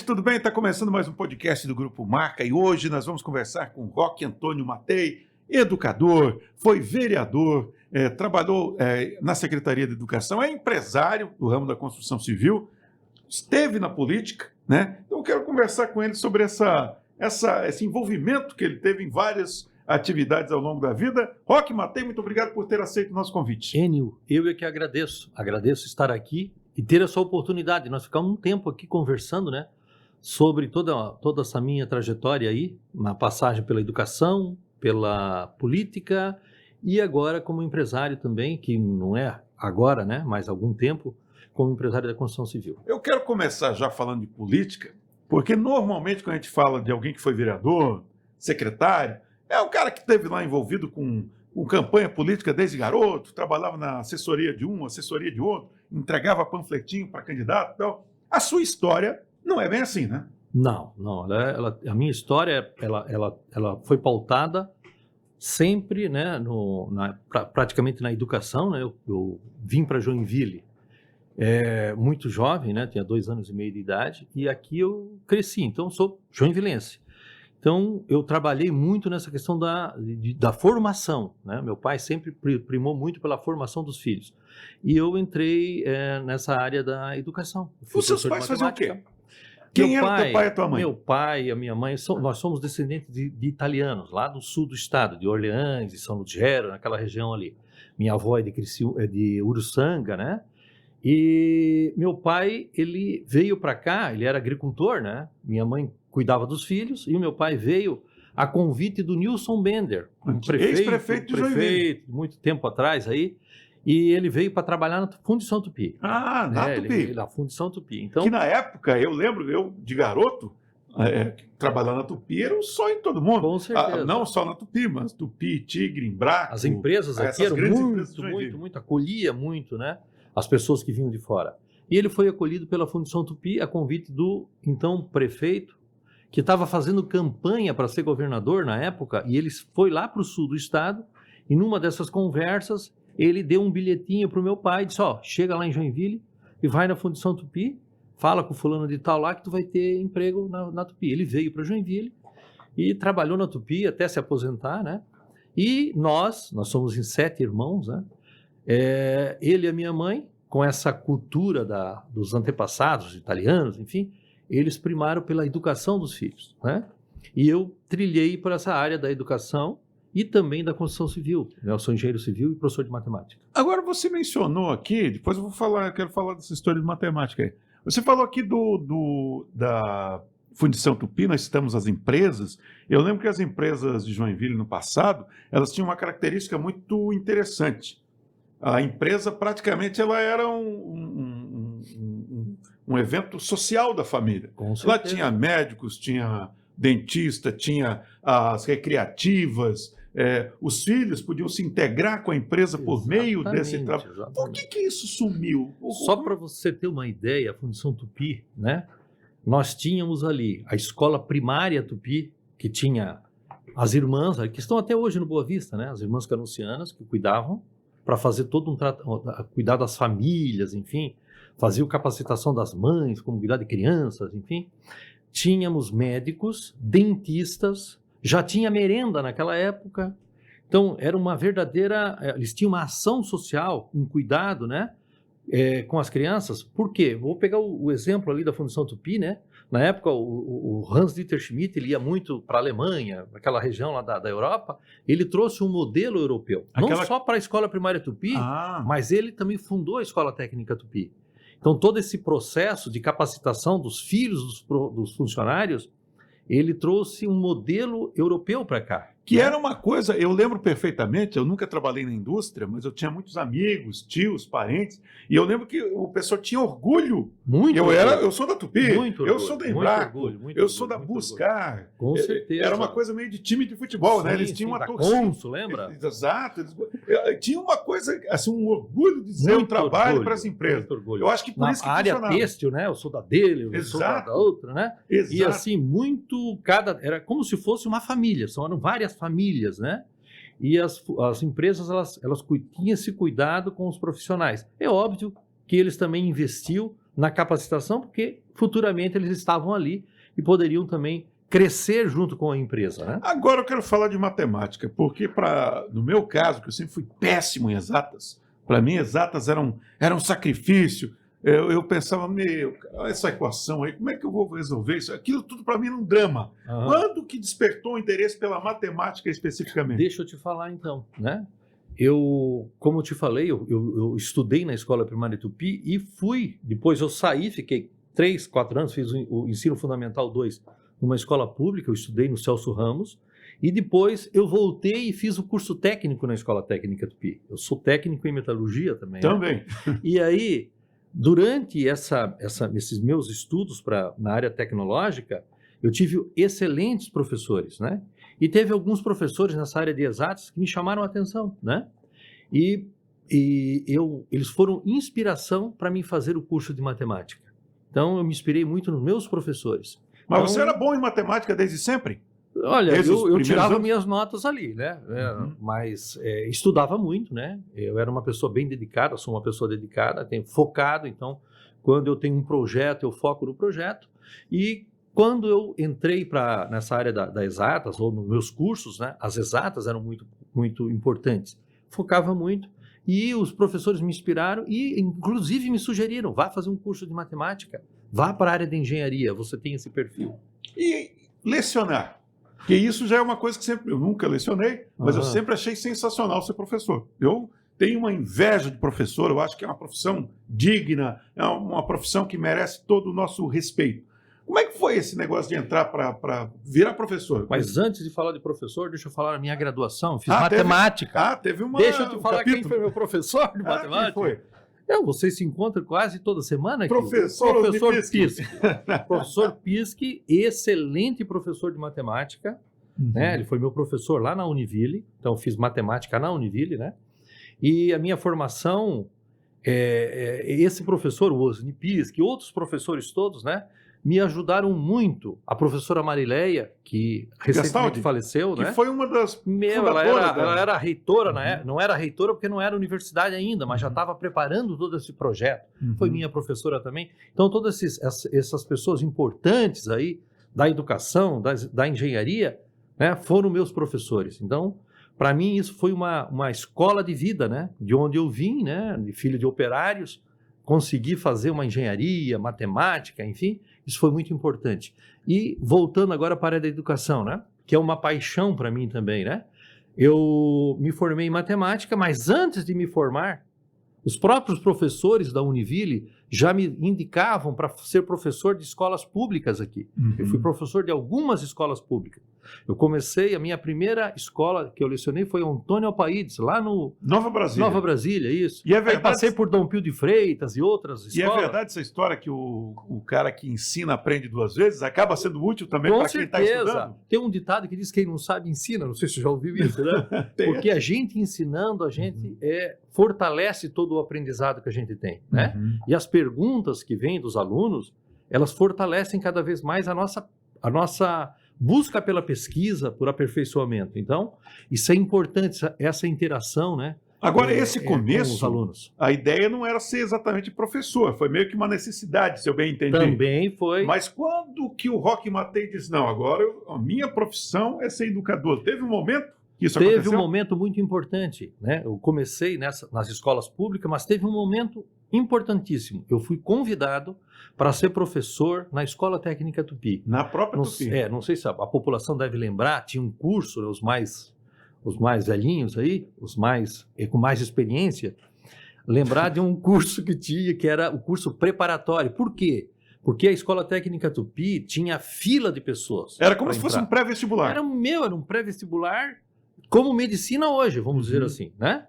tudo bem? Está começando mais um podcast do Grupo Marca e hoje nós vamos conversar com Roque Antônio Matei, educador, foi vereador, trabalhou na Secretaria de Educação, é empresário do ramo da construção civil, esteve na política, né? Então eu quero conversar com ele sobre esse envolvimento que ele teve em várias atividades ao longo da vida. Roque Matei, muito obrigado por ter aceito o nosso convite. Enio, eu é que agradeço estar aqui e ter essa oportunidade. Nós ficamos um tempo aqui conversando, né, sobre toda essa minha trajetória aí, uma passagem pela educação, pela política e agora como empresário também, que não é agora, né, mas há algum tempo, como empresário da construção civil. Eu quero começar já falando de política, porque normalmente quando a gente fala de alguém que foi vereador, secretário, é o cara que esteve lá envolvido com campanha política desde garoto, trabalhava na assessoria de um, assessoria de outro, entregava panfletinho para candidato. Então, a sua história não é bem assim, né? Não. A minha história, ela foi pautada sempre, né, praticamente na educação, né? Eu vim para Joinville muito jovem, né? Tinha 2 anos e meio de idade e aqui eu cresci, então eu sou joinvilense. Então, eu trabalhei muito nessa questão da formação, né? Meu pai sempre primou muito pela formação dos filhos. E eu entrei nessa área da educação. Os seus pais faziam o quê? Quem era teu pai e a tua mãe? Meu pai e a minha mãe, nós somos descendentes de italianos, lá do sul do estado, de Orleans, de São Lugero, naquela região ali. Minha avó é de Uruçanga, né? E meu pai, ele veio para cá, ele era agricultor, né? Minha mãe cuidava dos filhos e o meu pai veio a convite do Nilson Bender, ex-prefeito de Joinville, muito tempo atrás aí, e ele veio para trabalhar na Fundição Tupi. Ah, na Tupi. Na Fundição Tupi. Então, que na época, eu lembro, eu de garoto, trabalhar na Tupi era um sonho de todo mundo. Com certeza. Não só na Tupi, mas Tupi, Tigre, Embraco. As empresas aqui eram muito, acolhia muito, né? As pessoas que vinham de fora. E ele foi acolhido pela Fundição Tupi a convite do então prefeito, que estava fazendo campanha para ser governador na época, e ele foi lá para o sul do estado, e numa dessas conversas, ele deu um bilhetinho para o meu pai, disse, chega lá em Joinville e vai na Fundição Tupi, fala com o fulano de tal lá que tu vai ter emprego na Tupi. Ele veio para Joinville e trabalhou na Tupi até se aposentar, né? E nós somos em 7 irmãos, né? Ele e a minha mãe, com essa cultura dos antepassados italianos, enfim, eles primaram pela educação dos filhos, né? E eu trilhei por essa área da educação e também da construção civil. Eu sou engenheiro civil e professor de matemática. Agora, você mencionou aqui, depois eu quero falar dessa história de matemática aí. Você falou aqui da Fundição Tupi, nós citamos as empresas. Eu lembro que as empresas de Joinville no passado, elas tinham uma característica muito interessante. A empresa praticamente ela era um evento social da família. Lá tinha médicos, tinha dentista, tinha as recreativas, os filhos podiam se integrar com a empresa por meio desse trabalho. Por que isso sumiu? Só para você ter uma ideia, a Fundição Tupi, né? Nós tínhamos ali a escola primária Tupi, que tinha as irmãs, que estão até hoje no Boa Vista, né? As irmãs canuncianas que cuidavam para fazer todo cuidar das famílias, enfim, fazia capacitação das mães, como cuidar de crianças, enfim. Tínhamos médicos, dentistas, já tinha merenda naquela época. Então, era uma verdadeira... Eles tinham uma ação social, um cuidado, né, com as crianças. Por quê? Vou pegar o exemplo ali da Fundição Tupi, né? Na época, o Hans-Dieter Schmidt, ele ia muito para a Alemanha, aquela região lá da Europa. Ele trouxe um modelo europeu, não só para a Escola Primária Tupi, mas ele também fundou a Escola Técnica Tupi. Então, todo esse processo de capacitação dos filhos dos funcionários, ele trouxe um modelo europeu para cá. Que era uma coisa, eu lembro perfeitamente, eu nunca trabalhei na indústria, mas eu tinha muitos amigos, tios, parentes, e eu lembro que o pessoal tinha orgulho. Eu sou da Tupi, eu sou da Embraco, eu sou da Buscar. Com certeza. Era uma coisa meio de time de futebol, né? Eles tinham uma torcida. Consul, lembra? Exato. Tinha uma coisa, assim, um orgulho de dizer um trabalho para as empresas. Eu acho que por isso que funcionava. A área têxtil, né? Eu sou da dele, eu sou da outra, né? Exato. E assim, era como se fosse uma família, eram várias famílias, né? E as empresas, elas tinham esse cuidado com os profissionais. É óbvio que eles também investiam na capacitação, porque futuramente eles estavam ali e poderiam também crescer junto com a empresa, né? Agora eu quero falar de matemática, porque no meu caso, que eu sempre fui péssimo em exatas, para mim exatas eram um sacrifício. Eu pensava, essa equação aí, como é que eu vou resolver isso? Aquilo tudo para mim era um drama. Quando que despertou o interesse pela matemática especificamente? Deixa eu te falar então, né? Como eu te falei, eu estudei na escola primária Tupi e depois eu saí, fiquei 3, 4 anos, fiz o ensino fundamental 2 numa escola pública, eu estudei no Celso Ramos, e depois eu voltei e fiz o curso técnico na Escola Técnica Tupi. Eu sou técnico em metalurgia também. Também. Né? E aí, durante esses meus estudos na área tecnológica, eu tive excelentes professores, né? E teve alguns professores nessa área de exatas que me chamaram a atenção, né? E eles foram inspiração para mim fazer o curso de matemática. Então, eu me inspirei muito nos meus professores. Mas então, você era bom em matemática desde sempre? Olha, eu tirava anos? minhas notas ali, né? Mas estudava muito, né? Eu era uma pessoa bem dedicada, sou uma pessoa dedicada, focado. Então, quando eu tenho um projeto, eu foco no projeto. E quando eu entrei nessa área das exatas, ou nos meus cursos, né? As exatas eram muito, muito importantes. Focava muito. E os professores me inspiraram e, inclusive, me sugeriram, vá fazer um curso de matemática, vá para a área de engenharia, você tem esse perfil. E lecionar? Porque isso já é uma coisa que eu nunca lecionei, mas eu sempre achei sensacional ser professor. Eu tenho uma inveja de professor, eu acho que é uma profissão digna, é uma profissão que merece todo o nosso respeito. Como é que foi esse negócio de entrar para virar professor? Mas antes de falar de professor, deixa eu falar da minha graduação. Fiz matemática. Teve uma. Deixa eu te falar quem foi meu professor de matemática. Quem foi? Você se encontra quase toda semana aqui. Professor Pisque. Professor Pisque, excelente professor de matemática. Né? Ele foi meu professor lá na Univille. Então, eu fiz matemática na Univille, né? E a minha formação, esse professor, o Osni Pisque, outros professores todos, né? Me ajudaram muito. A professora Marileia, que recentemente faleceu, que né? foi uma das fundadoras. Ela era reitora, né? Não era reitora porque não era universidade ainda, mas já estava preparando todo esse projeto. Foi minha professora também. Então, todas essas pessoas importantes aí da educação, da engenharia, né? Foram meus professores. Então, para mim, isso foi uma escola de vida, né? De onde eu vim, né? De filho de operários, consegui fazer uma engenharia, matemática, enfim, isso foi muito importante. E voltando agora para a área da educação, né? Que é uma paixão para mim também, né? Eu me formei em matemática, mas antes de me formar, os próprios professores da Univille já me indicavam para ser professor de escolas públicas aqui. Eu fui professor de algumas escolas públicas. Eu comecei, a minha primeira escola que eu lecionei foi Antônio Alpaides, lá no Nova Brasília. Nova Brasília, isso. E é verdade, aí passei por Dom Pio de Freitas e outras escolas. E é verdade essa história que o cara que ensina aprende 2 vezes, acaba sendo útil também para quem está estudando? Tem um ditado que diz que quem não sabe ensina, não sei se você já ouviu isso, né? Porque a gente ensinando, a gente fortalece todo o aprendizado que a gente tem, né? E as perguntas que vêm dos alunos, elas fortalecem cada vez mais a nossa busca pela pesquisa, por aperfeiçoamento. Então, isso é importante, essa interação, né? Agora, esse começo, com os alunos. A ideia não era ser exatamente professor, foi meio que uma necessidade, se eu bem entendi. Também foi. Mas quando que o Roque Matei disse, não, agora a minha profissão é ser educador? Teve um momento que isso aconteceu? Teve um momento muito importante, né? Eu comecei nas escolas públicas, mas teve um momento importantíssimo. Eu fui convidado para ser professor na Escola Técnica Tupi. Na própria Tupi? Não sei se a população deve lembrar, tinha um curso, né, os mais velhinhos aí, com mais experiência, lembrar de um curso que tinha, que era o curso preparatório. Por quê? Porque a Escola Técnica Tupi tinha fila de pessoas. Era como se fosse um pré-vestibular. Era um pré-vestibular, como medicina hoje, vamos dizer assim, né?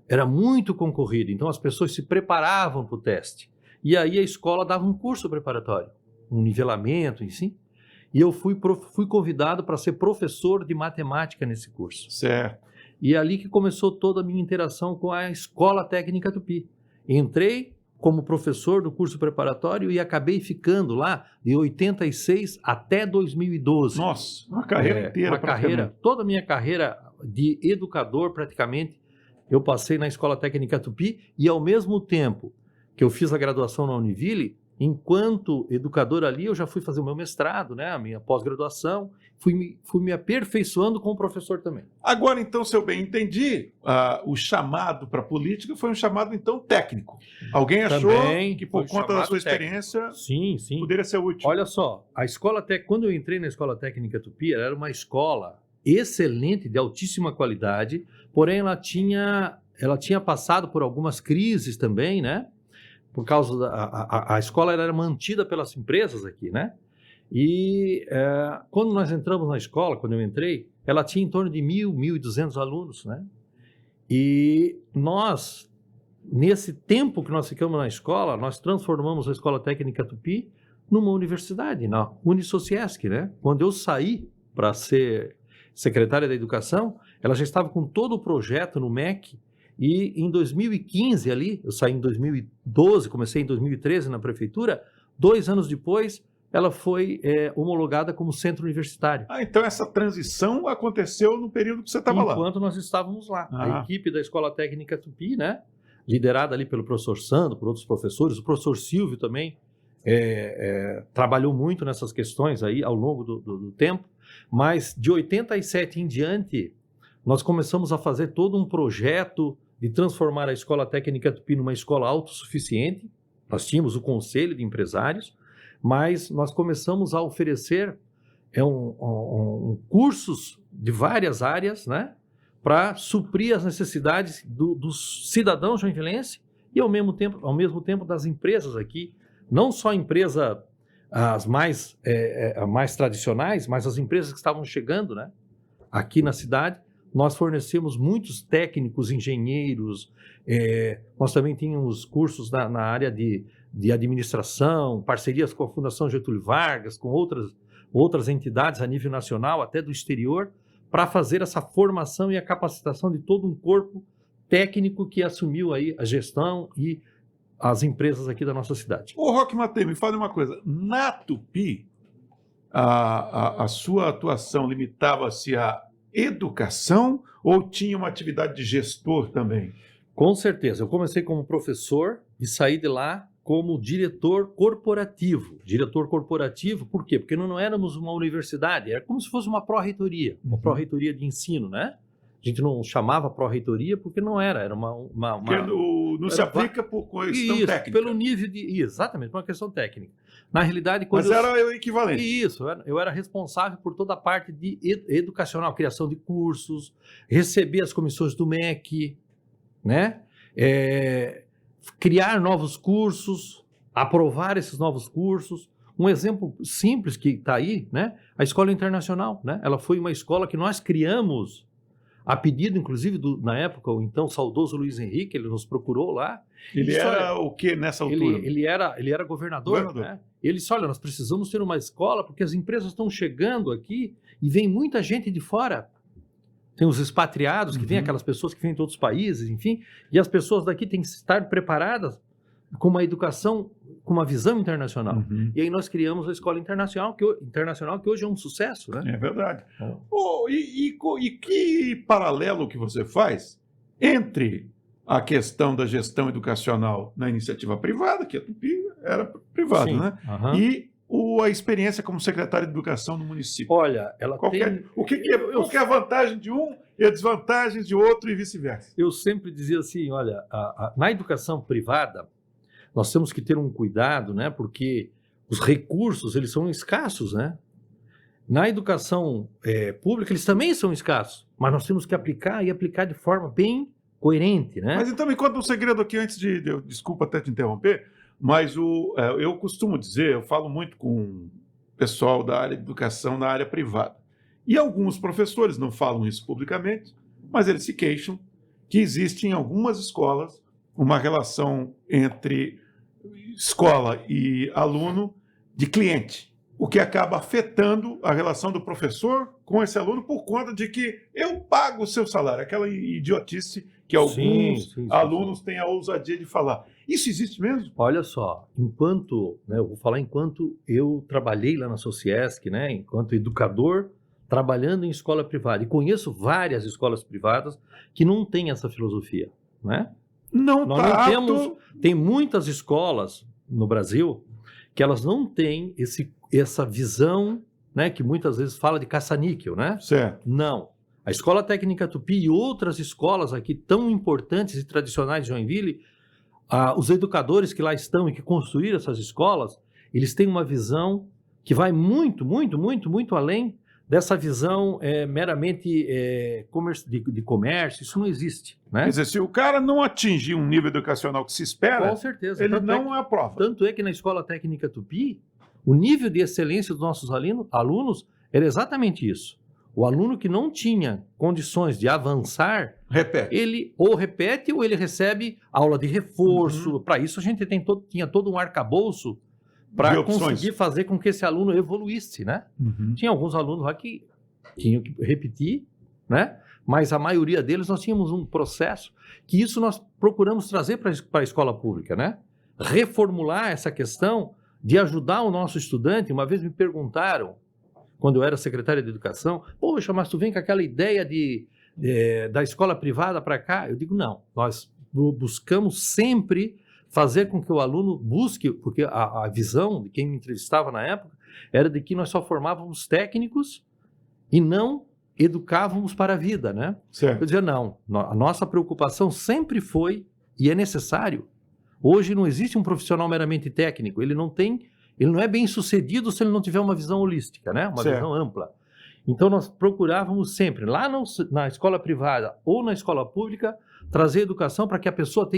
Era muito concorrido, então as pessoas se preparavam para o teste. E aí a escola dava um curso preparatório, um nivelamento, enfim. E eu fui convidado para ser professor de matemática nesse curso. Certo. E é ali que começou toda a minha interação com a Escola Técnica Tupi. Entrei como professor do curso preparatório e acabei ficando lá de 86 até 2012. Nossa, uma carreira inteira. Toda a minha carreira de educador, praticamente, eu passei na Escola Técnica Tupi e, ao mesmo tempo que eu fiz a graduação na Univille, enquanto educador ali, eu já fui fazer o meu mestrado, né, a minha pós-graduação, fui me aperfeiçoando como professor também. Agora, então, se eu bem entendi, o chamado para a política foi um chamado, então, técnico. Alguém achou Também que, por foi conta da chamado sua técnico. experiência, Sim, sim. poderia ser útil. Olha só, quando eu entrei na Escola Técnica Tupi, ela era uma escola excelente, de altíssima qualidade, porém ela tinha passado por algumas crises também, né? Por causa a escola era mantida pelas empresas aqui, né? E quando nós entramos na escola, quando eu entrei, ela tinha em torno de 1.200 alunos, né? E nós, nesse tempo que nós ficamos na escola, nós transformamos a Escola Técnica Tupi numa universidade, na Unisociesc, né? Quando eu saí para ser secretária da Educação, ela já estava com todo o projeto no MEC, e em 2015 ali, eu saí em 2012, comecei em 2013 na prefeitura, 2 anos depois, ela foi homologada como centro universitário. Então essa transição aconteceu no período que você estava lá. Enquanto nós estávamos lá. A equipe da Escola Técnica Tupi, né, liderada ali pelo professor Sandro, por outros professores, o professor Silvio também trabalhou muito nessas questões aí ao longo do tempo, mas de 87 em diante, nós começamos a fazer todo um projeto de transformar a Escola Técnica Tupi numa escola autossuficiente. Nós tínhamos o conselho de empresários, mas nós começamos a oferecer cursos de várias áreas, né, para suprir as necessidades dos cidadãos joinvilenses e, ao mesmo tempo, das empresas aqui. Não só as mais tradicionais, mas as empresas que estavam chegando, né, aqui na cidade. Nós fornecemos muitos técnicos, engenheiros, nós também tínhamos cursos na área de administração, parcerias com a Fundação Getúlio Vargas, com outras entidades a nível nacional, até do exterior, para fazer essa formação e a capacitação de todo um corpo técnico que assumiu aí a gestão e as empresas aqui da nossa cidade. Ô, Roque Matei, me fale uma coisa. Na Tupi, a sua atuação limitava-se à educação ou tinha uma atividade de gestor também? Com certeza. Eu comecei como professor e saí de lá como diretor corporativo. Diretor corporativo, por quê? Porque não éramos uma universidade, era como se fosse uma pró-reitoria, uma pró-reitoria de ensino, né? A gente não chamava pró-reitoria porque não era uma porque não se aplica por questão técnica. Pelo nível de... Exatamente, por uma questão técnica. Na realidade... Mas era o equivalente. Isso, eu era responsável por toda a parte de educacional, criação de cursos, receber as comissões do MEC, né? Criar novos cursos, aprovar esses novos cursos. Um exemplo simples que está aí, né? A Escola Internacional, né? Ela foi uma escola que nós criamos a pedido, inclusive, na época, o então saudoso Luiz Henrique, ele nos procurou lá. Ele era o que nessa altura? Ele era governador. Né? Ele disse, olha, nós precisamos ter uma escola porque as empresas estão chegando aqui e vem muita gente de fora. Tem os expatriados, que vêm aquelas pessoas que vêm de outros países, enfim, e as pessoas daqui têm que estar preparadas com uma educação, com uma visão internacional. E aí nós criamos a Escola Internacional, que hoje é um sucesso, né? É verdade. E que paralelo que você faz entre a questão da gestão educacional na iniciativa privada, que a Tupi era privada, Sim. né? E a experiência como secretário de educação no município? Olha, ela qual que é a vantagem de um e a desvantagem de outro e vice-versa? Eu sempre dizia assim, olha, na educação privada, nós temos que ter um cuidado, né? Porque os recursos, eles são escassos, né? Na educação pública, eles também são escassos, mas nós temos que aplicar de forma bem coerente, né? Mas então me conta um segredo aqui antes desculpa até te interromper, mas eu costumo dizer, eu falo muito com o pessoal da área de educação na área privada. E alguns professores não falam isso publicamente, mas eles se queixam que existe em algumas escolas uma relação entre escola e aluno de cliente, o que acaba afetando a relação do professor com esse aluno por conta de que eu pago o seu salário, aquela idiotice que alguns alunos têm a ousadia de falar. Isso existe mesmo? Olha só, eu vou falar enquanto eu trabalhei lá na Sociesc, né, enquanto educador, trabalhando em escola privada, e conheço várias escolas privadas que não têm essa filosofia, né? Nós não temos, tem muitas escolas no Brasil que elas não têm essa visão, né, que muitas vezes fala de caça-níquel, né? Certo. Não. A Escola Técnica Tupi e outras escolas aqui tão importantes e tradicionais de Joinville, os educadores que lá estão e que construíram essas escolas, eles têm uma visão que vai muito, muito, muito, muito além dessa visão meramente de comércio. Isso não existe, né? Quer dizer, se o cara não atingir um nível educacional que se espera, Com certeza. ele não aprova. Tanto é que na Escola Técnica Tupi, o nível de excelência dos nossos alunos era exatamente isso. O aluno que não tinha condições de avançar, Repete. ele ou repete ou ele recebe aula de reforço. Para isso a gente tinha todo um arcabouço para conseguir fazer com que esse aluno evoluísse, né? Tinha alguns alunos lá que tinham que repetir, né? Mas a maioria deles nós tínhamos um processo que isso nós procuramos trazer para a escola pública, né? Reformular essa questão de ajudar o nosso estudante. Uma vez me perguntaram, quando eu era secretário de Educação, poxa, mas tu vem com aquela ideia da escola privada para cá? Eu digo, não, nós buscamos sempre fazer com que o aluno busque, porque a visão de quem me entrevistava na época era de que nós só formávamos técnicos e não educávamos para a vida, né? Certo. Eu dizia, não, a nossa preocupação sempre foi, e é necessário, hoje não existe um profissional meramente técnico, ele não é bem sucedido se ele não tiver uma visão holística, né? Uma visão ampla. Então nós procurávamos sempre, lá na escola privada ou na escola pública, trazer educação para que a pessoa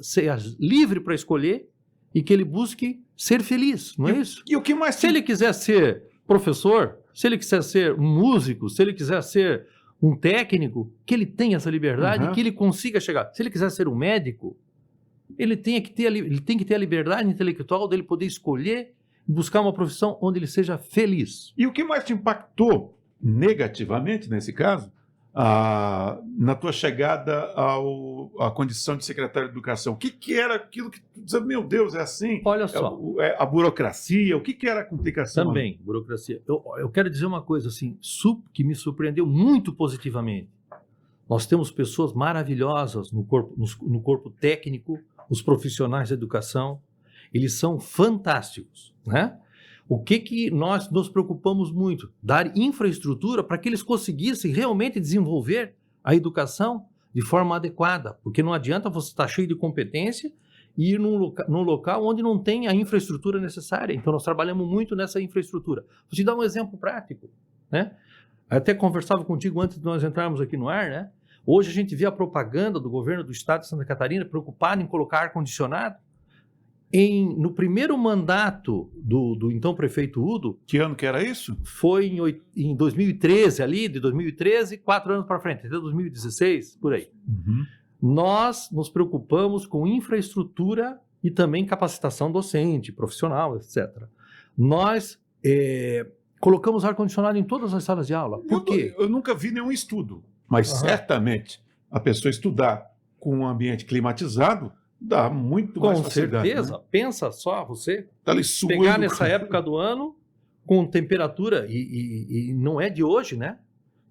seja livre para escolher e que ele busque ser feliz, não é isso? E o que mais? Se ele quiser ser professor, se ele quiser ser um músico, se ele quiser ser um técnico, que ele tenha essa liberdade, que ele consiga chegar. Se ele quiser ser um médico, ele tem que ter a liberdade intelectual dele poder escolher e buscar uma profissão onde ele seja feliz. E o que mais te impactou negativamente, nesse caso, na tua chegada à condição de secretário de Educação? O que era aquilo que tu dizia, meu Deus, é assim? Olha só. A burocracia, o que era a complicação? Também, burocracia. Eu quero dizer uma coisa assim, que me surpreendeu muito positivamente. Nós temos pessoas maravilhosas no corpo técnico, os profissionais da educação, eles são fantásticos, né? O que nós nos preocupamos muito? Dar infraestrutura para que eles conseguissem realmente desenvolver a educação de forma adequada, porque não adianta você estar cheio de competência e ir num local onde não tem a infraestrutura necessária. Então nós trabalhamos muito nessa infraestrutura. Vou te dar um exemplo prático, né? Eu até conversava contigo antes de nós entrarmos aqui no ar, né? Hoje a gente vê a propaganda do governo do estado de Santa Catarina preocupado em colocar ar-condicionado. No primeiro mandato do então prefeito Udo... Que ano que era isso? Foi em 2013, ali, de 2013, 4 anos para frente, até 2016, por aí. Nós nos preocupamos com infraestrutura e também capacitação docente, profissional, etc. Nós colocamos ar-condicionado em todas as salas de aula. Por quê? Eu nunca vi nenhum estudo, mas certamente a pessoa estudar com um ambiente climatizado dá muito mais facilidade. Com certeza. Né? Pensa só, você tá ali suando, pegar nessa época do ano com temperatura, e não é de hoje, né?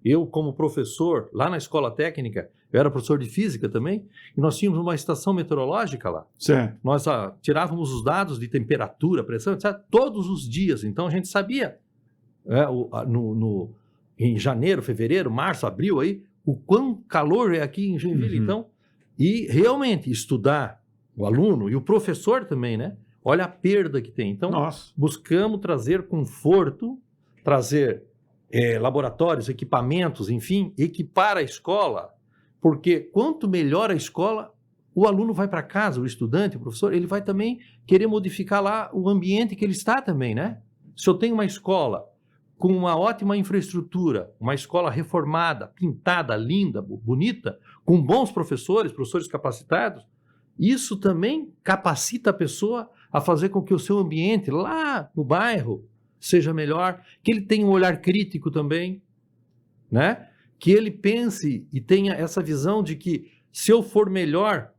Eu, como professor, lá na escola técnica, eu era professor de física também, e nós tínhamos uma estação meteorológica lá. Certo. Nós tirávamos os dados de temperatura, pressão, etc., todos os dias. Então a gente sabia, em janeiro, fevereiro, março, abril, aí, o quão calor é aqui em Joinville. Então, e realmente estudar o aluno e o professor também, né? Olha a perda que tem. Então, buscamos trazer conforto, trazer laboratórios, equipamentos, enfim, equipar a escola, porque quanto melhor a escola, o aluno vai para casa, o estudante, o professor, ele vai também querer modificar lá o ambiente que ele está também, né? Se eu tenho uma escola com uma ótima infraestrutura, uma escola reformada, pintada, linda, bonita, com bons professores capacitados, isso também capacita a pessoa a fazer com que o seu ambiente lá no bairro seja melhor, que ele tenha um olhar crítico também, né? Que ele pense e tenha essa visão de que se eu for melhor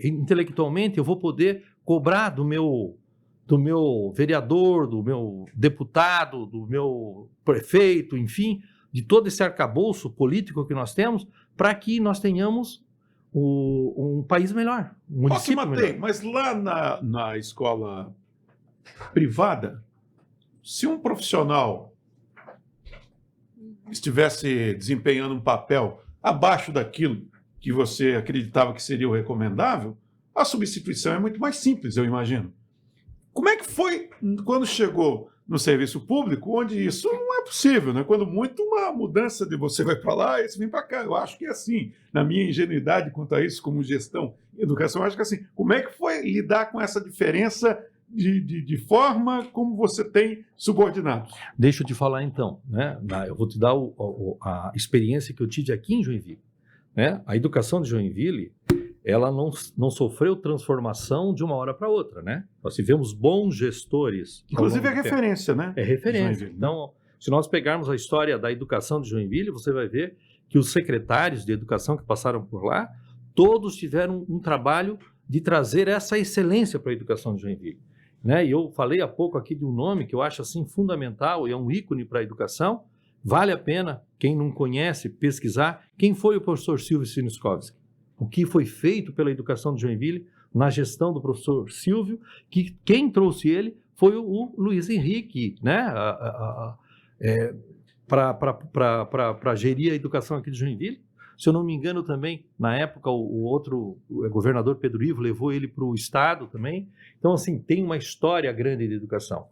intelectualmente, eu vou poder cobrar do meu vereador, do meu deputado, do meu prefeito, enfim, de todo esse arcabouço político que nós temos, para que nós tenhamos um país melhor, um município melhor. Mas lá na escola privada, se um profissional estivesse desempenhando um papel abaixo daquilo que você acreditava que seria o recomendável, a substituição é muito mais simples, eu imagino. Como é que foi quando chegou no serviço público, onde isso não é possível, né? Quando muito uma mudança de você vai para lá, esse vem para cá. Eu acho que é assim, na minha ingenuidade quanto a isso, como gestão e educação, eu acho que é assim. Como é que foi lidar com essa diferença de forma como você tem subordinados? Deixa eu te falar então, né? Eu vou te dar a experiência que eu tive aqui em Joinville, né? A educação de Joinville, ela não sofreu transformação de uma hora para outra, né? Nós tivemos bons gestores. Inclusive é referência, né? É referência. Joinville, né? Então, se nós pegarmos a história da educação de Joinville, você vai ver que os secretários de educação que passaram por lá, todos tiveram um trabalho de trazer essa excelência para a educação de Joinville, né? E eu falei há pouco aqui de um nome que eu acho assim fundamental e é um ícone para a educação. Vale a pena, quem não conhece, pesquisar quem foi o professor Silvio Siniskovski. O que foi feito pela educação de Joinville na gestão do professor Silvio, que quem trouxe ele foi o Luiz Henrique, né? Para gerir a educação aqui de Joinville. Se eu não me engano também, na época, o governador Pedro Ivo levou ele para o estado também. Então, assim, tem uma história grande de educação.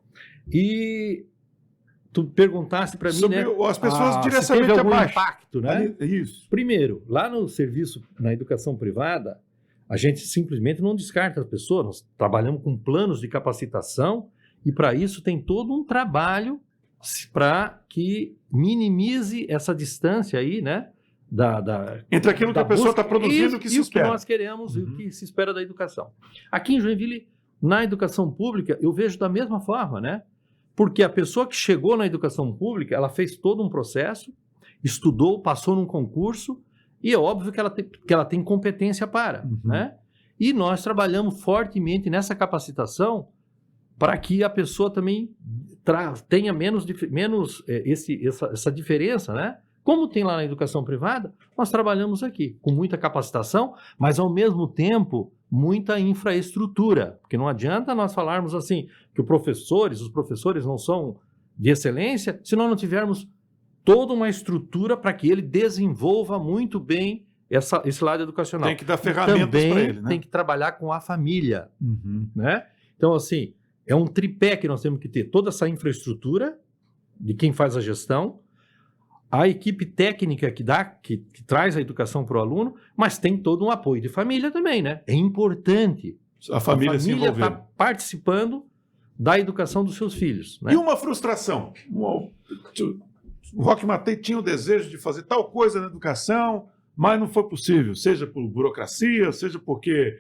E tu perguntaste para mim, né? As pessoas diretamente se teve algum abaixo. impacto, né? Isso. Primeiro, lá no serviço, na educação privada, a gente simplesmente não descarta as pessoas. Nós trabalhamos com planos de capacitação e para isso tem todo um trabalho para que minimize essa distância aí, né? Entre aquilo que a pessoa está produzindo e o que se espera. E o que nós queremos e o que se espera da educação. Aqui em Joinville, na educação pública, eu vejo da mesma forma, né? Porque a pessoa que chegou na educação pública, ela fez todo um processo, estudou, passou num concurso, e é óbvio que ela tem competência para, né? E nós trabalhamos fortemente nessa capacitação para que a pessoa também tenha essa diferença, né? Como tem lá na educação privada, nós trabalhamos aqui com muita capacitação, mas ao mesmo tempo muita infraestrutura, porque não adianta nós falarmos assim que os professores não são de excelência, se nós não tivermos toda uma estrutura para que ele desenvolva muito bem esse lado educacional. Tem que dar ferramentas para ele, né? Tem que trabalhar com a família, né? Então, assim, é um tripé que nós temos que ter, toda essa infraestrutura de quem faz a gestão, a equipe técnica que traz a educação para o aluno, mas tem todo um apoio de família também, né? É importante a família se envolver. Está participando da educação dos seus filhos, né? E uma frustração? O Roque Matei tinha o desejo de fazer tal coisa na educação, mas não foi possível, seja por burocracia, seja porque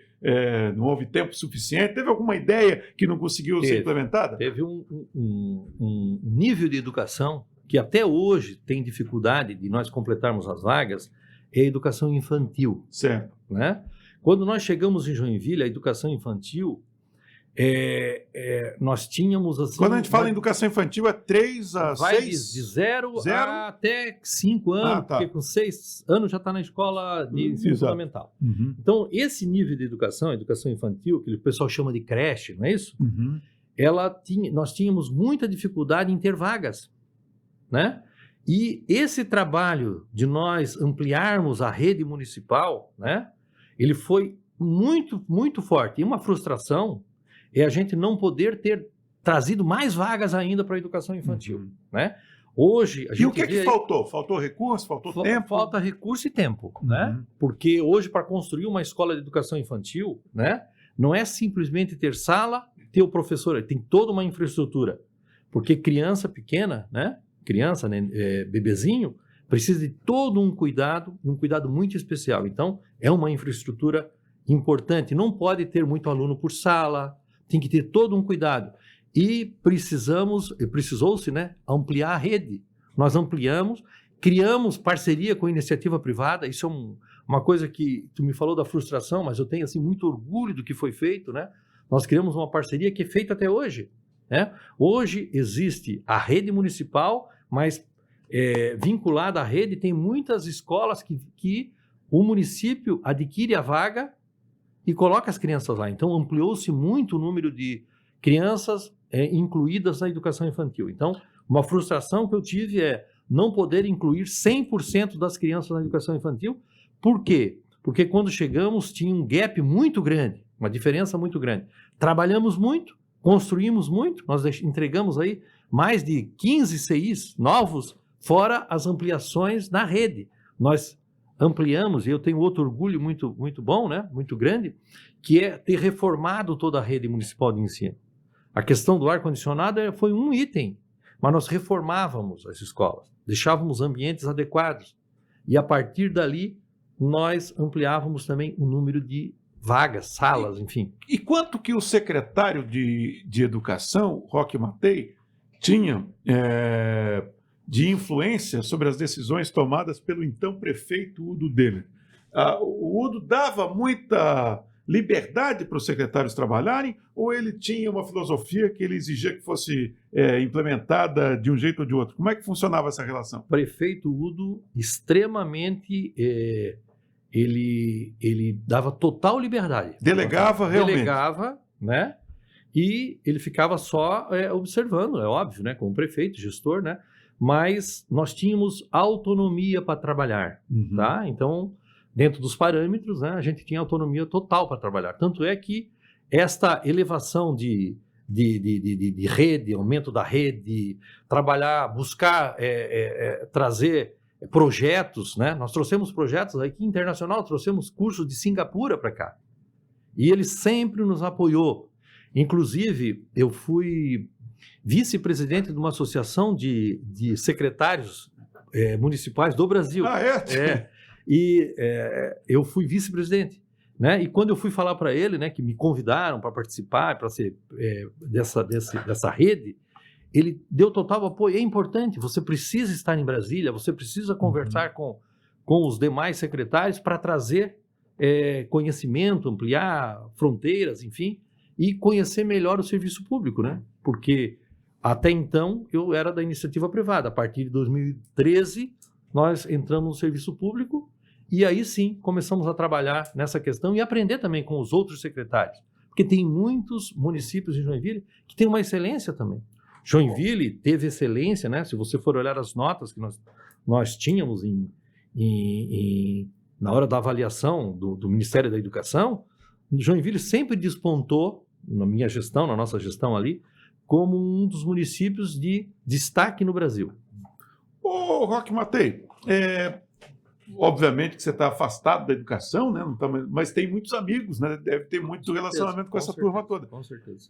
não houve tempo suficiente. Teve alguma ideia que não conseguiu ser implementada? Teve um nível de educação que até hoje tem dificuldade de nós completarmos as vagas, é a educação infantil. Certo. Né? Quando nós chegamos em Joinville, a educação infantil, nós tínhamos assim... Quando a gente fala em educação infantil, é 3 a 6? Vai de 0 até 5 anos, tá. Porque com 6 anos já está na escola de ensino fundamental. Então, esse nível de educação, a educação infantil, que o pessoal chama de creche, não é isso? Nós tínhamos muita dificuldade em ter vagas, né? E esse trabalho de nós ampliarmos a rede municipal, né? Ele foi muito, muito forte. E uma frustração é a gente não poder ter trazido mais vagas ainda para a educação infantil, né? Hoje, a gente e o que que faltou? Faltou recurso? Faltou tempo? Falta recurso e tempo, né? Porque hoje, para construir uma escola de educação infantil, né? Não é simplesmente ter sala, ter o professor, tem toda uma infraestrutura. Porque criança pequena, né? Criança, né? Bebezinho, precisa de todo um cuidado muito especial. Então, é uma infraestrutura importante. Não pode ter muito aluno por sala, tem que ter todo um cuidado. E precisou-se, né, ampliar a rede. Nós ampliamos, criamos parceria com a iniciativa privada. Isso é uma coisa que tu me falou da frustração, mas eu tenho assim, muito orgulho do que foi feito, né? Nós criamos uma parceria que é feita até hoje, né? Hoje existe a rede municipal, mas vinculada à rede tem muitas escolas que o município adquire a vaga e coloca as crianças lá. Então ampliou-se muito o número de crianças incluídas na educação infantil. Então, uma frustração que eu tive é não poder incluir 100% das crianças na educação infantil. Por quê? Porque quando chegamos tinha um gap muito grande, uma diferença muito grande. Trabalhamos muito, construímos muito, nós entregamos aí mais de 15 CIs novos, fora as ampliações na rede. Nós ampliamos, e eu tenho outro orgulho muito, muito bom, né? Muito grande, que é ter reformado toda a rede municipal de ensino. A questão do ar-condicionado foi um item, mas nós reformávamos as escolas, deixávamos ambientes adequados, e a partir dali nós ampliávamos também o número de vagas, salas, enfim. E quanto que o secretário de Educação, Roque Mattei, tinha de influência sobre as decisões tomadas pelo então prefeito Udo Deller? O Udo dava muita liberdade para os secretários trabalharem, ou ele tinha uma filosofia que ele exigia que fosse implementada de um jeito ou de outro? Como é que funcionava essa relação? O prefeito Udo, extremamente... Ele dava total liberdade. Delegava realmente. Delegava, né? E ele ficava só observando, é óbvio, né? Como prefeito, gestor, né? Mas nós tínhamos autonomia para trabalhar, tá? Então, dentro dos parâmetros, né? A gente tinha autonomia total para trabalhar. Tanto é que esta elevação de rede, aumento da rede, trabalhar, buscar trazer projetos, né? Nós trouxemos projetos aqui internacional, trouxemos cursos de Singapura para cá. E ele sempre nos apoiou. Inclusive, eu fui vice-presidente de uma associação de secretários municipais do Brasil. Eu fui vice-presidente, né? E quando eu fui falar para ele, né, que me convidaram para participar, para ser dessa rede, ele deu total apoio. É importante, você precisa estar em Brasília, você precisa conversar com os demais secretários para trazer conhecimento, ampliar fronteiras, enfim, e conhecer melhor o serviço público, né? Porque até então eu era da iniciativa privada. A partir de 2013, nós entramos no serviço público e aí sim começamos a trabalhar nessa questão e aprender também com os outros secretários. Porque tem muitos municípios em Joinville que têm uma excelência também. Joinville teve excelência, né? Se você for olhar as notas que nós tínhamos na hora da avaliação do Ministério da Educação, Joinville sempre despontou, na minha gestão, na nossa gestão ali, como um dos municípios de destaque no Brasil. Ô, Roque Mattei, obviamente que você está afastado da educação, né? Não tá, mas tem muitos amigos, né? Deve ter muito relacionamento com essa turma toda. Com certeza.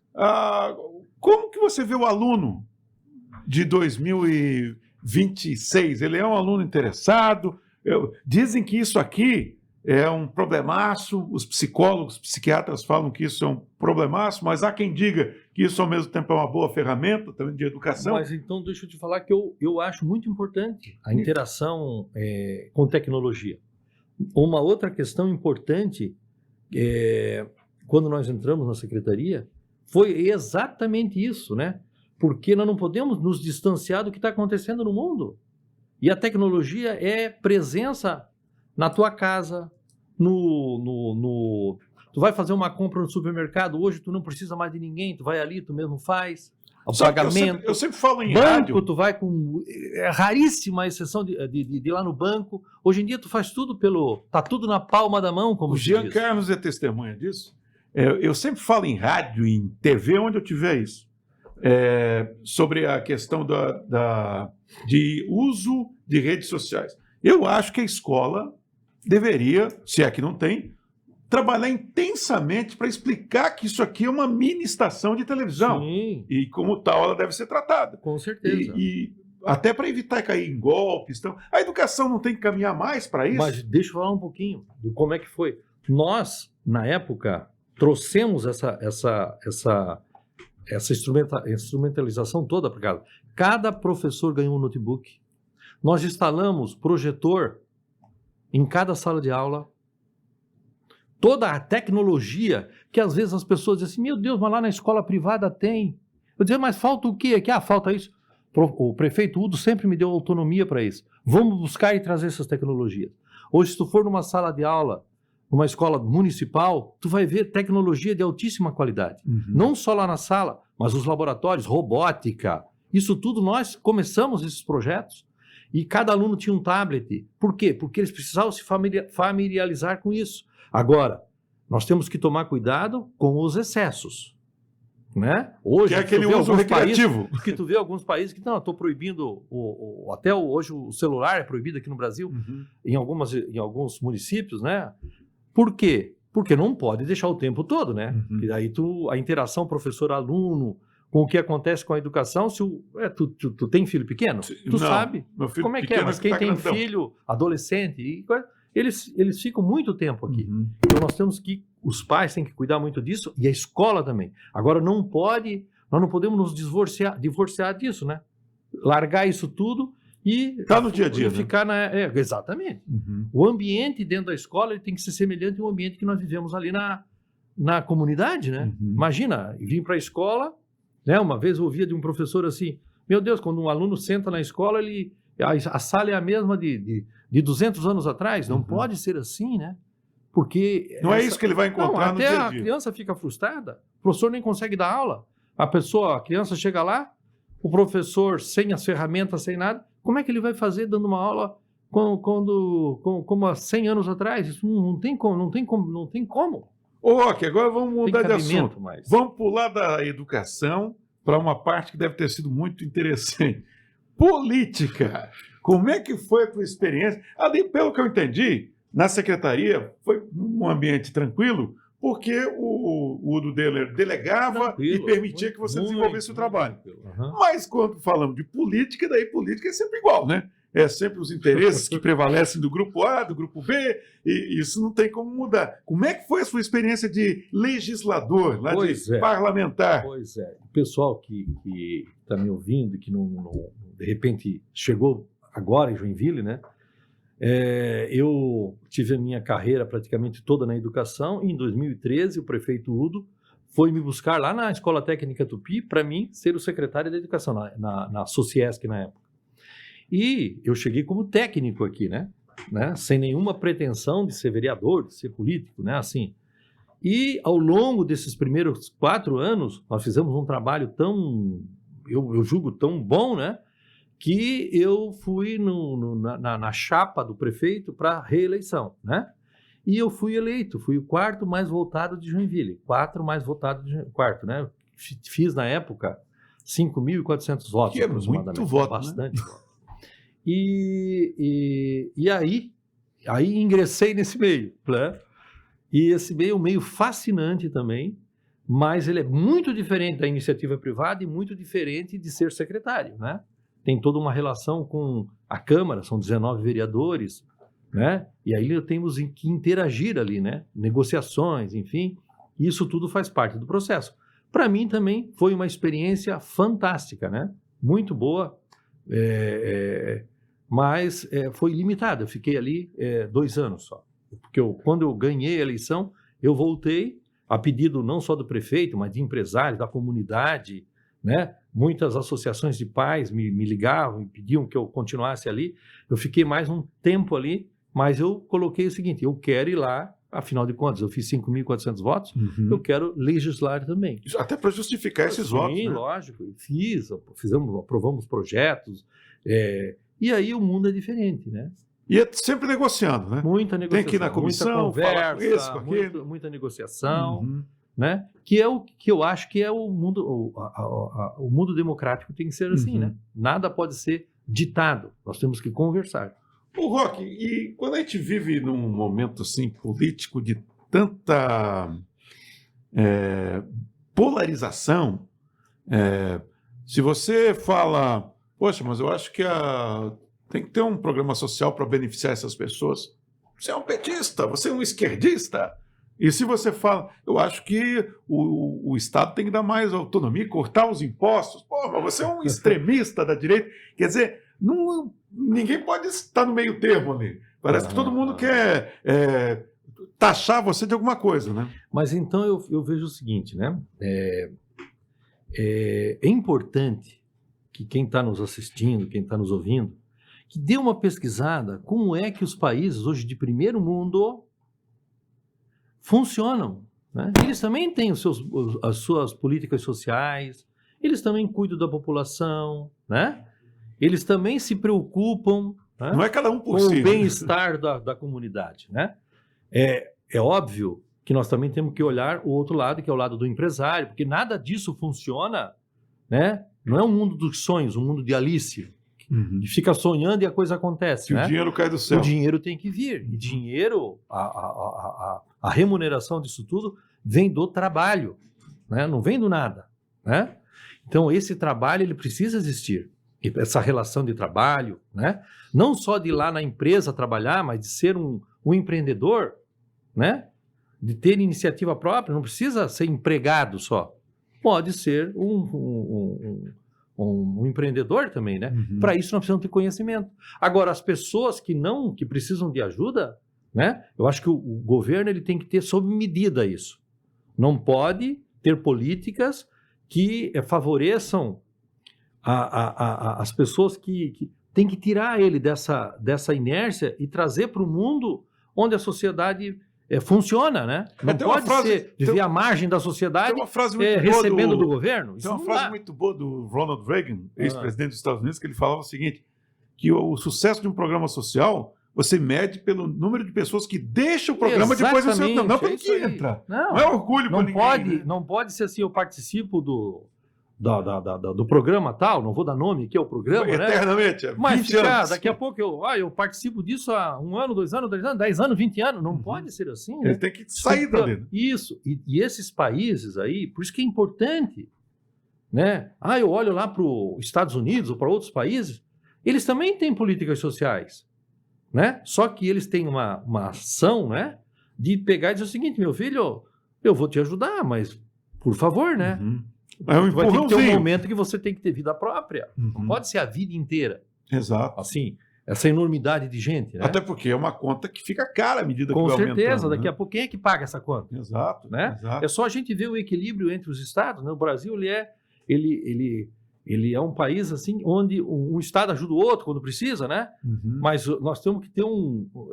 Como que você vê o aluno de 2026? Ele é um aluno interessado? Dizem que isso aqui é um problemaço, os psicólogos, os psiquiatras falam que isso é um problemaço, mas há quem diga que isso ao mesmo tempo é uma boa ferramenta também de educação. Mas então deixa eu te falar que eu acho muito importante a interação com tecnologia. Uma outra questão importante, quando nós entramos na secretaria, foi exatamente isso, né? Porque nós não podemos nos distanciar do que está acontecendo no mundo. E a tecnologia é presença na tua casa, tu vai fazer uma compra no supermercado, hoje tu não precisa mais de ninguém, tu vai ali, tu mesmo faz o pagamento. Eu sempre falo em banco, rádio. Tu vai com... É raríssima a exceção de ir lá no banco. Hoje em dia tu faz tudo tá tudo na palma da mão, como o Jean Carlos é testemunha disso. Eu sempre falo em rádio, em TV, onde eu tiver isso, sobre a questão de uso de redes sociais. Eu acho que a escola deveria, se é que não tem, trabalhar intensamente para explicar que isso aqui é uma mini estação de televisão. Sim. E como tal ela deve ser tratada. Com certeza. E até para evitar cair em golpes. Então, a educação não tem que caminhar mais para isso? Mas deixa eu falar um pouquinho de como é que foi. Nós, na época, trouxemos essa instrumentalização toda para casa. Cada professor ganhou um notebook. Nós instalamos projetor em cada sala de aula. Toda a tecnologia que às vezes as pessoas dizem assim, meu Deus, mas lá na escola privada tem. Eu dizia, mas falta o quê? Falta isso. O prefeito Udo sempre me deu autonomia para isso. Vamos buscar e trazer essas tecnologias. Hoje, se tu for numa sala de aula numa escola municipal, tu vai ver tecnologia de altíssima qualidade. Não só lá na sala, mas os laboratórios, robótica, isso tudo nós começamos esses projetos e cada aluno tinha um tablet. Por quê? Porque eles precisavam se familiarizar com isso. Agora, nós temos que tomar cuidado com os excessos. Né? Hoje, que é aquele uso recreativo. Que tu vê alguns países que não, estou proibindo, até hoje o celular é proibido aqui no Brasil, em alguns municípios, né? Por quê? Porque não pode deixar o tempo todo, né? E daí a interação professor-aluno, com o que acontece com a educação, tu tem filho pequeno? Tu sabe como é que é, mas quem tem filho adolescente, eles ficam muito tempo aqui. Então os pais têm que cuidar muito disso e a escola também. Agora nós não podemos nos divorciar disso, né? Largar isso tudo e tá no dia a dia, e ficar exatamente. O ambiente dentro da escola ele tem que ser semelhante ao ambiente que nós vivemos ali na comunidade, né? Imagina, vir para a escola, né? Uma vez eu ouvia de um professor assim, meu Deus, quando um aluno senta na escola, a sala é a mesma de 200 anos atrás, não pode ser assim, né? Porque não é isso que ele vai encontrar no dia a dia. Até a criança fica frustrada, o professor nem consegue dar aula, a criança chega lá, o professor sem as ferramentas, sem nada, como é que ele vai fazer dando uma aula como há 100 anos atrás? Isso não tem como. Ok, agora vamos mudar de assunto. Vamos pular da educação para uma parte que deve ter sido muito interessante. Política. Como é que foi a tua experiência? Ali, pelo que eu entendi, na secretaria foi um ambiente tranquilo, porque o Udo Deller delegava e permitia que você desenvolvesse o trabalho. Mas quando falamos de política, daí política é sempre igual, né? É sempre os interesses que prevalecem do grupo A, do grupo B, e isso não tem como mudar. Como é que foi a sua experiência de legislador, parlamentar? Pois é. O pessoal que está me ouvindo, que de repente chegou agora em Joinville, né? Eu tive a minha carreira praticamente toda na educação. Em 2013, o prefeito Udo foi me buscar lá na Escola Técnica Tupi para mim ser o secretário da Educação, na Sociesc na época. E eu cheguei como técnico aqui, né? Sem nenhuma pretensão de ser vereador, de ser político, né? Assim. E ao longo desses primeiros 4 anos, nós fizemos um trabalho eu julgo tão bom, né? Que eu fui na chapa do prefeito para reeleição, né? E eu fui eleito, fui o 4º mais votado de Joinville, 4 mais votado de Joinville, né? Fiz na época 5.400 votos, que é muito voto, bastante voto. E aí ingressei nesse meio, né? E esse meio é um meio fascinante também, mas ele é muito diferente da iniciativa privada e muito diferente de ser secretário, né? Tem toda uma relação com a Câmara, são 19 vereadores, né? E aí temos que interagir ali, né? Negociações, enfim, isso tudo faz parte do processo. Para mim também foi uma experiência fantástica, né? Muito boa, mas foi limitada. Eu fiquei ali 2 anos só, porque quando eu ganhei a eleição, eu voltei a pedido não só do prefeito, mas de empresários, da comunidade, né? Muitas associações de pais me ligavam e pediam que eu continuasse ali. Eu fiquei mais um tempo ali, mas eu coloquei o seguinte, eu quero ir lá, afinal de contas, eu fiz 5.400 votos, eu quero legislar também. Até para justificar esses votos, Sim, né? lógico, aprovamos projetos, e aí o mundo é diferente, né? E é sempre negociando, né? Muita negociação, tem que ir na comissão, muita conversa, falar com esse, com aquele. muita negociação, né? Que é o que eu acho que é o mundo, o mundo democrático tem que ser assim, né? Nada pode ser ditado, nós temos que conversar. O Roque, e quando a gente vive num momento assim político de tanta polarização, se você fala, poxa, mas eu acho que tem que ter um programa social para beneficiar essas pessoas. Você é um petista, você é um esquerdista. E se você fala, eu acho que o Estado tem que dar mais autonomia, cortar os impostos. Pô, mas você é um extremista da direita. Quer dizer, ninguém pode estar no meio termo ali. Parece que todo mundo quer taxar você de alguma coisa, né? Mas então eu vejo o seguinte, né? É importante que quem está nos assistindo, quem está nos ouvindo, que dê uma pesquisada como é que os países hoje de primeiro mundo funcionam, né? Eles também têm as suas políticas sociais, eles também cuidam da população, né? Eles também se preocupam, né, Não é cada um por com si. o bem-estar da comunidade, né? É óbvio que nós também temos que olhar o outro lado, que é o lado do empresário, porque nada disso funciona, né? Não é um mundo dos sonhos, um mundo de Alice, Uhum. que fica sonhando e a coisa acontece, Que né? o dinheiro cai do céu. O dinheiro tem que vir. E dinheiro, a remuneração disso tudo vem do trabalho, né? Não vem do nada, né? Então, esse trabalho ele precisa existir. E essa relação de trabalho, né? Não só de ir lá na empresa trabalhar, mas de ser um empreendedor, né? De ter iniciativa própria, não precisa ser empregado só. Pode ser um empreendedor também, né? Uhum. Para isso nós precisamos ter conhecimento. Agora, as pessoas que precisam de ajuda, né? Eu acho que o governo ele tem que ter sob medida isso. Não pode ter políticas que favoreçam as pessoas que tem que tirar ele dessa inércia e trazer para o mundo onde a sociedade funciona, né? Não tem uma pode frase- viver à margem da sociedade Tem uma frase muito boa recebendo do governo. Isso Tem uma não frase dá. muito boa do Ronald Reagan, ex-presidente dos Estados Unidos, que ele falava o seguinte, que o sucesso de um programa social você mede pelo número de pessoas que deixam o programa depois você Exatamente, não é pelo isso que aí. entra. Não, Não é orgulho para ninguém. Né? não pode ser assim, eu participo do programa tal, não vou dar nome aqui ao programa, né? Eternamente. Mas 20 anos. daqui a pouco eu participo disso há 1 ano, 2 anos, 3 anos, 10 anos, 20 anos. Não pode ser assim, né? Ele tem que sair dali. Né? Isso. E esses países aí, por isso que é importante, né? Eu olho lá para os Estados Unidos ou para outros países, eles também têm políticas sociais, né? Só que eles têm uma ação, né? De pegar e dizer o seguinte, meu filho, eu vou te ajudar, mas por favor, né? Uhum. É um Vai ter que ter um empurrãozinho. momento que você tem que ter vida própria. Não Uhum. pode ser a vida inteira. Exato. Assim, essa enormidade de gente, né? Até porque é uma conta que fica cara à medida Com que vai certeza, aumentando. daqui a pouco quem é que paga essa conta? Exato. Né? Exato. É só a gente ver o equilíbrio entre os estados, né? O Brasil ele é um país assim onde um estado ajuda o outro quando precisa, né? Uhum. Mas nós temos que ter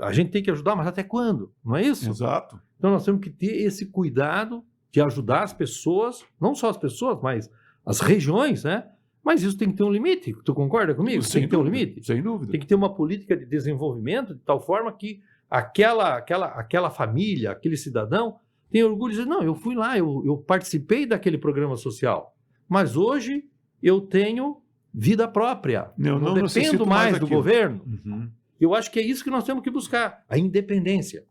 a gente tem que ajudar, mas até quando? Não é isso? Exato. Então nós temos que ter esse cuidado de ajudar as pessoas, não só as pessoas, mas as regiões, né? Mas isso tem que ter um limite. Tu concorda comigo? Sem Tem que ter um dúvida, limite. Sem dúvida. Tem que ter uma política de desenvolvimento de tal forma que aquela família, aquele cidadão tem orgulho de dizer, não, eu fui lá, eu participei daquele programa social, mas hoje eu tenho vida própria. Eu não dependo necessito mais do daquilo. governo. Uhum. Eu acho que é isso que nós temos que buscar, a independência.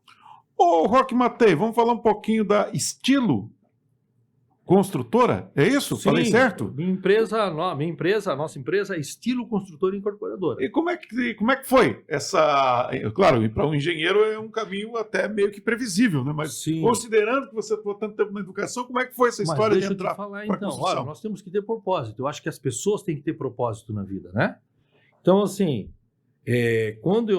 Ô, Roque Matei, vamos falar um pouquinho da Estilo Construtora? É isso? Falei Sim, certo? a nossa empresa é Estilo Construtora Incorporadora. E como é que foi essa... Claro, para um engenheiro é um caminho até meio que previsível, né? Mas Sim. considerando que você ficou tanto tempo na educação, como é que foi essa Mas história de deixa eu entrar te falar pra então. construção? Olha, nós temos que ter propósito. Eu acho que as pessoas têm que ter propósito na vida, né? Então, assim, quando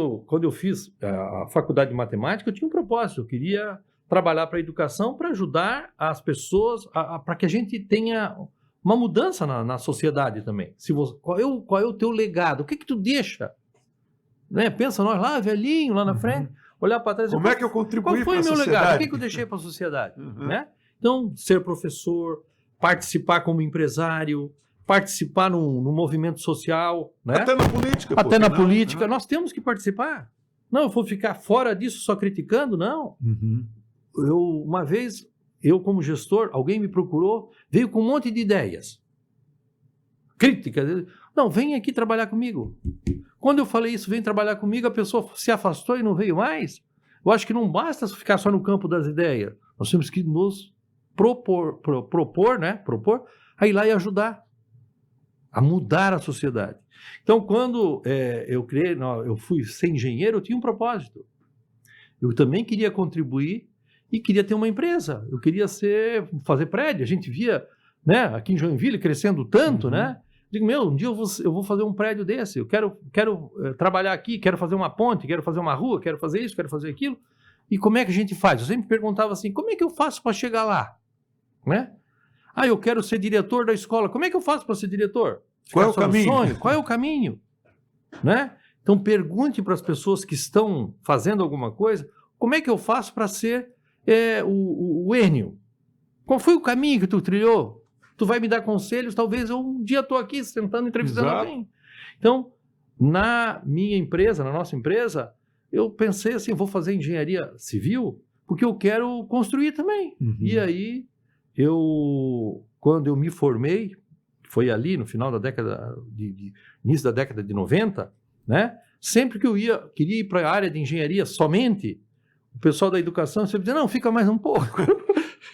eu fiz a faculdade de matemática, eu tinha um propósito. Eu queria trabalhar para a educação, para ajudar as pessoas, para que a gente tenha uma mudança na sociedade também. Qual é o teu legado? O que tu deixa? Né? Pensa nós lá, velhinho, lá na frente, olhar para trás e Como é que eu contribuí qual foi para o a meu sociedade? legado? O que eu deixei para a sociedade? Uhum. Né? Então, ser professor, participar como empresário, participar num movimento social, né? Até na política. Até por que na não? política, nós temos que participar. Não, eu vou ficar fora disso só criticando, não. Uhum. Uma vez, como gestor, alguém me procurou, veio com um monte de ideias. Críticas. Não, vem aqui trabalhar comigo. Quando eu falei isso, vem trabalhar comigo, a pessoa se afastou e não veio mais. Eu acho que não basta ficar só no campo das ideias. Nós temos que nos propor, a ir lá e ajudar a mudar a sociedade. Então, quando eu fui ser engenheiro, eu tinha um propósito. Eu também queria contribuir e queria ter uma empresa. Eu queria fazer prédio. A gente via, né, aqui em Joinville crescendo tanto, né? Digo, um dia eu vou fazer um prédio desse. Eu quero trabalhar aqui, quero fazer uma ponte, quero fazer uma rua, quero fazer isso, quero fazer aquilo. E como é que a gente faz? Eu sempre perguntava assim, como é que eu faço para chegar lá? Né? Eu quero ser diretor da escola. Como é que eu faço para ser diretor? Qual é o caminho? Sonho? Qual é o caminho? Né? Então pergunte para as pessoas que estão fazendo alguma coisa, como é que eu faço para ser o Enio, qual foi o caminho que tu trilhou? Tu vai me dar conselhos, talvez eu um dia estou aqui sentando, entrevistando alguém. Então, na minha empresa, na nossa empresa, eu pensei assim, vou fazer engenharia civil, porque eu quero construir também. E aí, quando eu me formei, foi ali no final da década, início da década de 90, né? Sempre que eu queria ir para a área de engenharia somente, o pessoal da educação sempre dizia, não, fica mais um pouco.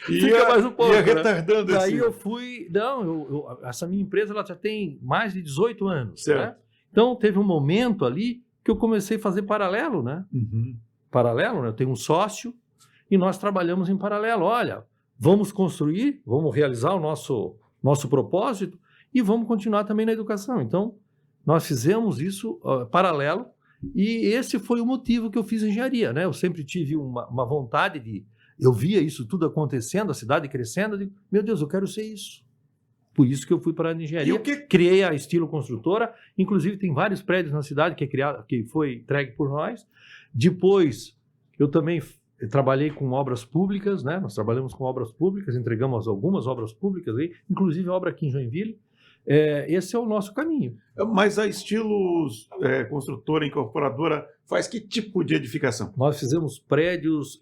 Fica mais um pouco. Ia retardando. Daí eu fui... Não, essa minha empresa ela já tem mais de 18 anos. Certo. Né? Então, teve um momento ali que eu comecei a fazer paralelo, né? Paralelo, né? Eu tenho um sócio e nós trabalhamos em paralelo. Olha, vamos construir, vamos realizar o nosso propósito e vamos continuar também na educação. Então, nós fizemos isso paralelo e esse foi o motivo que eu fiz engenharia, né? Eu sempre tive uma vontade de... Eu via isso tudo acontecendo, a cidade crescendo, eu digo, meu Deus, eu quero ser isso. Por isso que eu fui para a engenharia, criei a Estilo Construtora, inclusive tem vários prédios na cidade que foi entregue por nós. Depois, eu também trabalhei com obras públicas, né? Nós trabalhamos com obras públicas, entregamos algumas obras públicas, aí, inclusive a obra aqui em Joinville. Esse é o nosso caminho. Mas a Estilo Construtora Incorporadora faz que tipo de edificação? Nós fizemos prédios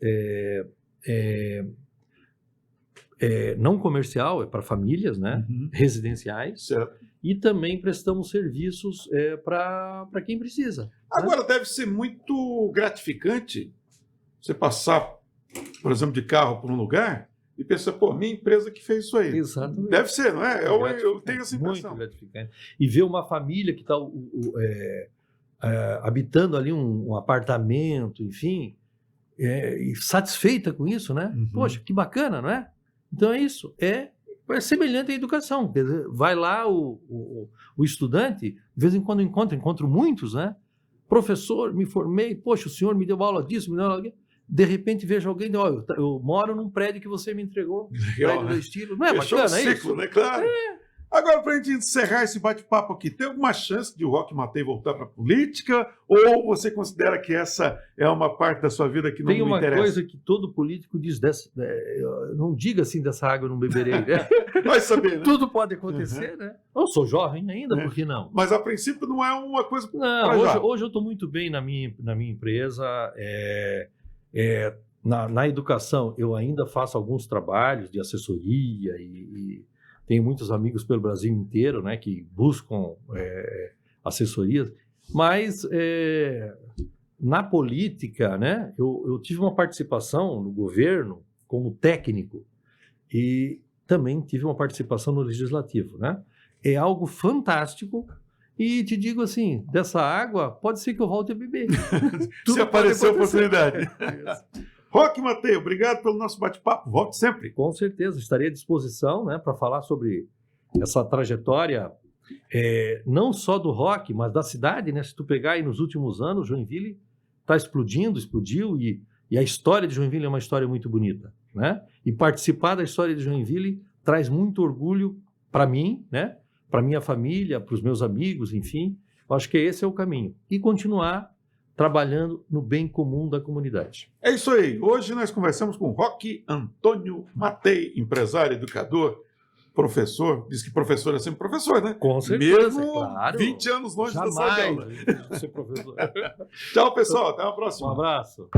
não comercial, para famílias, né? Residenciais. Certo. E também prestamos serviços para quem precisa. Agora, deve ser muito gratificante você passar, por exemplo, de carro por um lugar e pensar, pô, minha empresa que fez isso aí. Exatamente. Deve ser, não é? Eu tenho essa impressão. Muito gratificante. E ver uma família que está habitando ali um apartamento, enfim, e satisfeita com isso, né? Poxa, que bacana, não é? Então é isso. É semelhante à educação. Quer dizer, vai lá o estudante, de vez em quando encontro muitos, né? Professor, me formei, poxa, o senhor me deu aula disso, me deu aula disso. De repente vejo alguém, eu moro num prédio que você me entregou, prédio do Estilo. Não é bacana, ciclo, isso? Né? Claro. Agora, para a gente encerrar esse bate-papo aqui, tem alguma chance de o Roque Mattei voltar para a política? Ou você considera que essa é uma parte da sua vida que não me interessa? Tem uma coisa que todo político diz, não diga assim, dessa água eu não beberei. Né? Vai saber, né? Tudo pode acontecer, né? Eu sou jovem ainda, por que não? Mas, a princípio, não é uma coisa... Não, hoje eu estou muito bem na minha empresa. Na educação, eu ainda faço alguns trabalhos de assessoria e tenho muitos amigos pelo Brasil inteiro, né, que buscam assessorias, mas na política, né, eu tive uma participação no governo como técnico e também tive uma participação no legislativo, né? É algo fantástico e te digo assim, dessa água pode ser que eu volte a beber. Se aparecer a oportunidade. Roque Mattei, obrigado pelo nosso bate-papo. Volte sempre. Com certeza, estarei à disposição, né, para falar sobre essa trajetória, não só do rock, mas da cidade, né? Se tu pegar aí nos últimos anos, Joinville está explodiu, e a história de Joinville é uma história muito bonita, né? E participar da história de Joinville traz muito orgulho para mim, né? Para minha família, para os meus amigos, enfim. Eu acho que esse é o caminho. E continuar trabalhando no bem comum da comunidade. É isso aí. Hoje nós conversamos com Roque Antônio Mattei, empresário, educador, professor. Diz que professor é sempre professor, né? Com certeza, mesmo claro. 20 anos longe da sala de aula. Ser professor. Tchau, pessoal. Até a próxima. Um abraço.